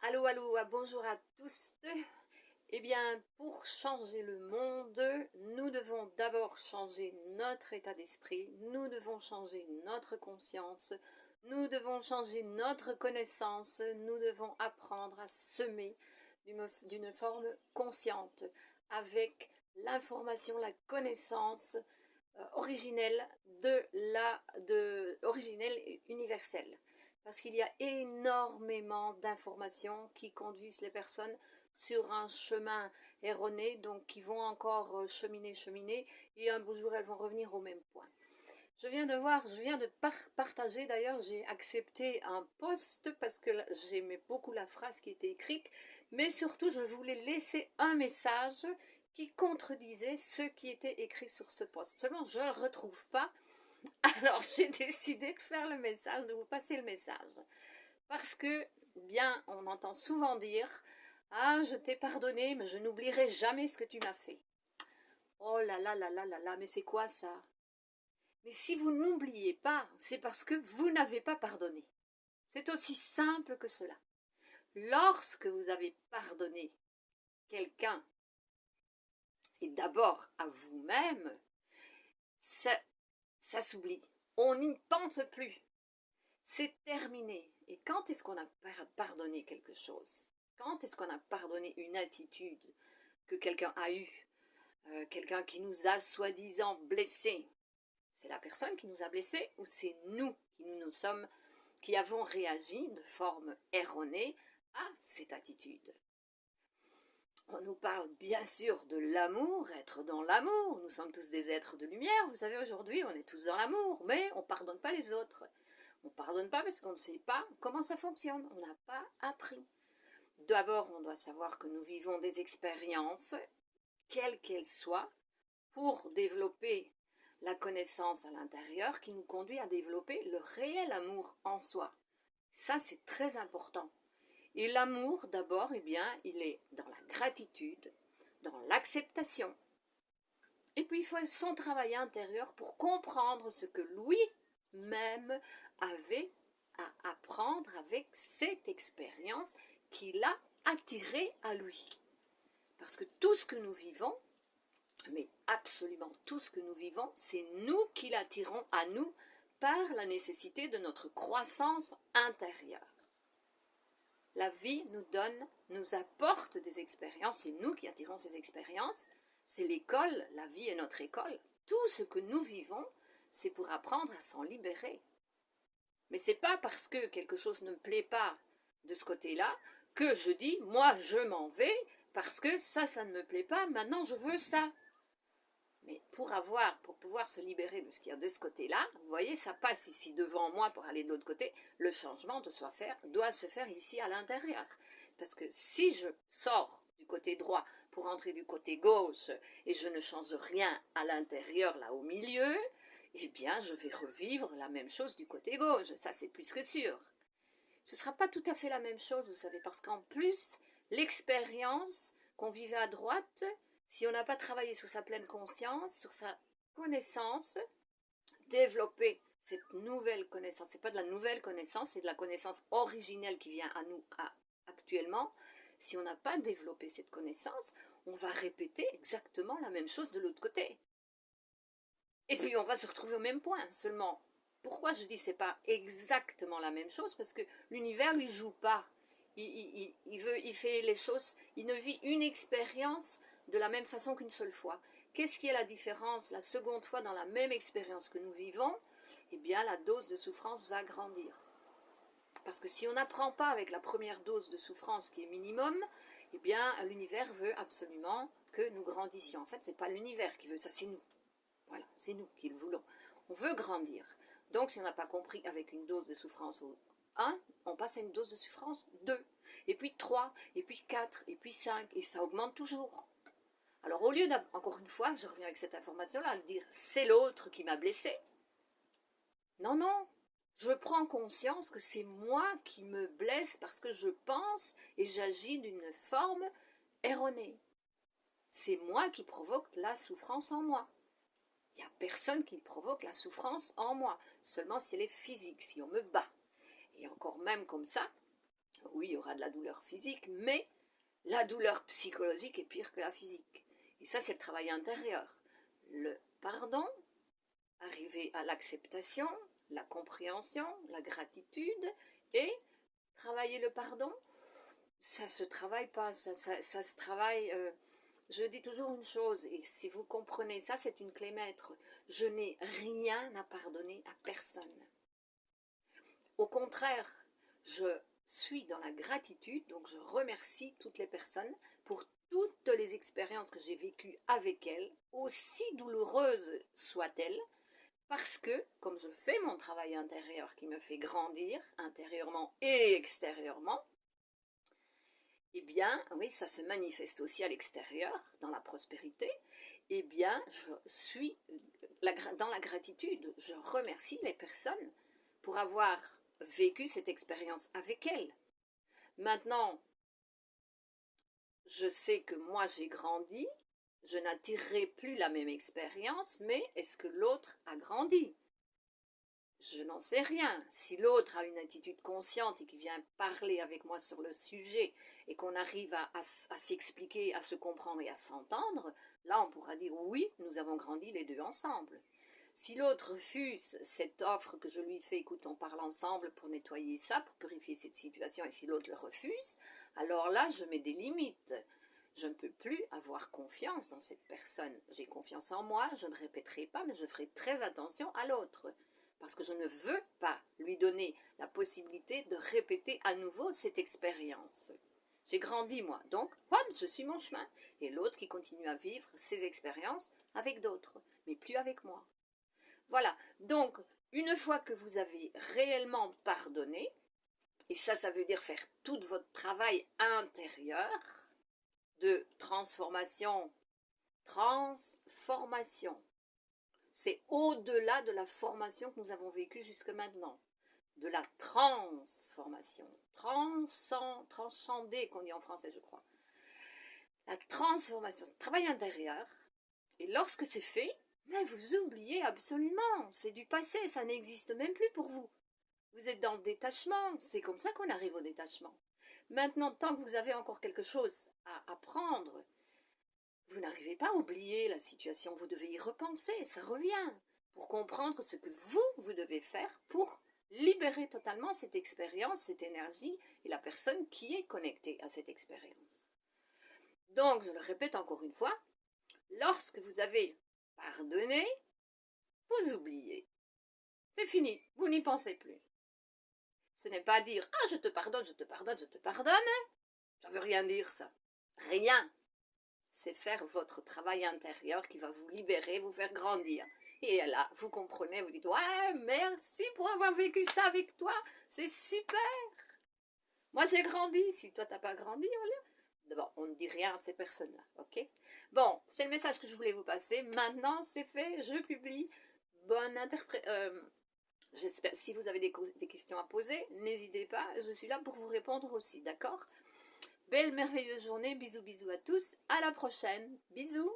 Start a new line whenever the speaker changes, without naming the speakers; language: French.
Allô, allô, bonjour à tous. Eh bien, pour changer le monde, nous devons d'abord changer notre état d'esprit, nous devons changer notre conscience, nous devons changer notre connaissance, nous devons apprendre à semer d'une forme consciente, avec l'information, la connaissance originelle originelle et universelle. Parce qu'il y a énormément d'informations qui conduisent les personnes sur un chemin erroné, donc qui vont encore cheminer, et un beau jour elles vont revenir au même point. Je viens de partager, d'ailleurs, j'ai accepté un post parce que j'aimais beaucoup la phrase qui était écrite, mais surtout je voulais laisser un message qui contredisait ce qui était écrit sur ce post. Seulement, je ne le retrouve pas, alors j'ai décidé de faire le message, de vous passer le message. Parce que, bien, on entend souvent dire « Ah, je t'ai pardonné, mais je n'oublierai jamais ce que tu m'as fait. » Oh là là là là là là, mais c'est quoi ça? Mais si vous n'oubliez pas, c'est parce que vous n'avez pas pardonné. C'est aussi simple que cela. Lorsque vous avez pardonné quelqu'un, et d'abord à vous-même, ça s'oublie. On n'y pense plus. C'est terminé. Et quand est-ce qu'on a pardonné quelque chose? Quand est-ce qu'on a pardonné une attitude que quelqu'un a eue? Quelqu'un qui nous a soi-disant blessés? C'est la personne qui nous a blessés ou c'est nous qui avons réagi de forme erronée à cette attitude? On nous parle bien sûr de l'amour, être dans l'amour. Nous sommes tous des êtres de lumière. Vous savez, aujourd'hui, on est tous dans l'amour, mais on ne pardonne pas les autres. On ne pardonne pas parce qu'on ne sait pas comment ça fonctionne. On n'a pas appris. D'abord, on doit savoir que nous vivons des expériences, quelles qu'elles soient, pour développer la connaissance à l'intérieur qui nous conduit à développer le réel amour en soi. Ça, c'est très important. Et l'amour, d'abord, eh bien, il est dans la gratitude, dans l'acceptation. Et puis, il faut son travail intérieur pour comprendre ce que lui-même avait à apprendre avec cette expérience qui l'a attiré à lui. Parce que tout ce que nous vivons, mais absolument tout ce que nous vivons, c'est nous qui l'attirons à nous par la nécessité de notre croissance intérieure. La vie nous apporte des expériences, c'est nous qui attirons ces expériences, c'est l'école, la vie est notre école. Tout ce que nous vivons, c'est pour apprendre à s'en libérer. Mais ce n'est pas parce que quelque chose ne me plaît pas de ce côté-là que je dis, moi je m'en vais, parce que ça ne me plaît pas, maintenant je veux ça. Mais pour pouvoir se libérer de ce qu'il y a de ce côté-là, vous voyez, ça passe ici devant moi pour aller de l'autre côté, le changement doit se faire ici à l'intérieur. Parce que si je sors du côté droit pour entrer du côté gauche et je ne change rien à l'intérieur, là au milieu, eh bien je vais revivre la même chose du côté gauche, ça c'est plus que sûr. Ce ne sera pas tout à fait la même chose, vous savez, parce qu'en plus, l'expérience qu'on vivait à droite, si on n'a pas travaillé sur sa pleine conscience, sur sa connaissance, développer cette nouvelle connaissance, ce n'est pas de la nouvelle connaissance, c'est de la connaissance originelle qui vient à nous actuellement. Si on n'a pas développé cette connaissance, on va répéter exactement la même chose de l'autre côté. Et puis on va se retrouver au même point, seulement. Pourquoi je dis que ce n'est pas exactement la même chose? Parce que l'univers ne lui joue pas. Il fait les choses, il ne vit une expérience de la même façon qu'une seule fois. Qu'est-ce qui est la différence la seconde fois dans la même expérience que nous vivons? Eh bien, la dose de souffrance va grandir. Parce que si on n'apprend pas avec la première dose de souffrance qui est minimum, eh bien, l'univers veut absolument que nous grandissions. En fait, ce n'est pas l'univers qui veut ça, c'est nous. Voilà, c'est nous qui le voulons. On veut grandir. Donc, si on n'a pas compris avec une dose de souffrance 1, on passe à une dose de souffrance 2, et puis 3, et puis 4, et puis 5, et ça augmente toujours. Alors, au lieu encore une fois, je reviens avec cette information-là, de dire c'est l'autre qui m'a blessé. Non, non, je prends conscience que c'est moi qui me blesse parce que je pense et j'agis d'une forme erronée. C'est moi qui provoque la souffrance en moi. Il n'y a personne qui provoque la souffrance en moi, seulement si elle est physique, si on me bat. Et encore même comme ça, oui, il y aura de la douleur physique, mais la douleur psychologique est pire que la physique. Et ça, c'est le travail intérieur. Le pardon, arriver à l'acceptation, la compréhension, la gratitude, et travailler le pardon, ça se travaille pas, ça se travaille. Je dis toujours une chose, et si vous comprenez ça, c'est une clé maître. Je n'ai rien à pardonner à personne. Au contraire, je suis dans la gratitude, donc je remercie toutes les personnes pour toutes les expériences que j'ai vécues avec elles, aussi douloureuses soient-elles, parce que, comme je fais mon travail intérieur qui me fait grandir intérieurement et extérieurement, eh bien, oui, ça se manifeste aussi à l'extérieur, dans la prospérité, eh bien, je suis dans la gratitude. Je remercie les personnes pour avoir vécu cette expérience avec elles. Maintenant, je sais que moi j'ai grandi, je n'attirerai plus la même expérience, mais est-ce que l'autre a grandi? Je n'en sais rien. Si l'autre a une attitude consciente et qui vient parler avec moi sur le sujet et qu'on arrive à s'expliquer, à se comprendre et à s'entendre, là on pourra dire oui, nous avons grandi les deux ensemble. Si l'autre refuse cette offre que je lui fais, écoute, on parle ensemble pour nettoyer ça, pour purifier cette situation, et si l'autre le refuse, alors là je mets des limites. Je ne peux plus avoir confiance dans cette personne. J'ai confiance en moi, je ne répéterai pas, mais je ferai très attention à l'autre. Parce que je ne veux pas lui donner la possibilité de répéter à nouveau cette expérience. J'ai grandi moi, donc je suis mon chemin. Et l'autre qui continue à vivre ses expériences avec d'autres, mais plus avec moi. Voilà, donc une fois que vous avez réellement pardonné, et ça veut dire faire tout votre travail intérieur de transformation, c'est au-delà de la formation que nous avons vécue jusque maintenant, de la transformation, transcender qu'on dit en français je crois, la transformation, travail intérieur, et lorsque c'est fait, mais vous oubliez absolument, c'est du passé, ça n'existe même plus pour vous. Vous êtes dans le détachement, c'est comme ça qu'on arrive au détachement. Maintenant, tant que vous avez encore quelque chose à apprendre, vous n'arrivez pas à oublier la situation, vous devez y repenser, ça revient, pour comprendre ce que vous devez faire pour libérer totalement cette expérience, cette énergie et la personne qui est connectée à cette expérience. Donc, je le répète encore une fois, lorsque vous avez pardonné, vous oubliez. C'est fini, vous n'y pensez plus. Ce n'est pas dire « Ah, je te pardonne, je te pardonne, je te pardonne ». Ça ne veut rien dire ça. Rien. C'est faire votre travail intérieur qui va vous libérer, vous faire grandir. Et là, vous comprenez, vous dites « Ouais, merci pour avoir vécu ça avec toi, c'est super. Moi, j'ai grandi. Si toi, tu n'as pas grandi, on ne dit rien à ces personnes-là, ok? Bon, c'est le message que je voulais vous passer. Maintenant, c'est fait, je publie. Bonne interprétation. J'espère, si vous avez des questions à poser, n'hésitez pas, je suis là pour vous répondre aussi, d'accord? Belle, merveilleuse journée, bisous, bisous à tous, à la prochaine, bisous!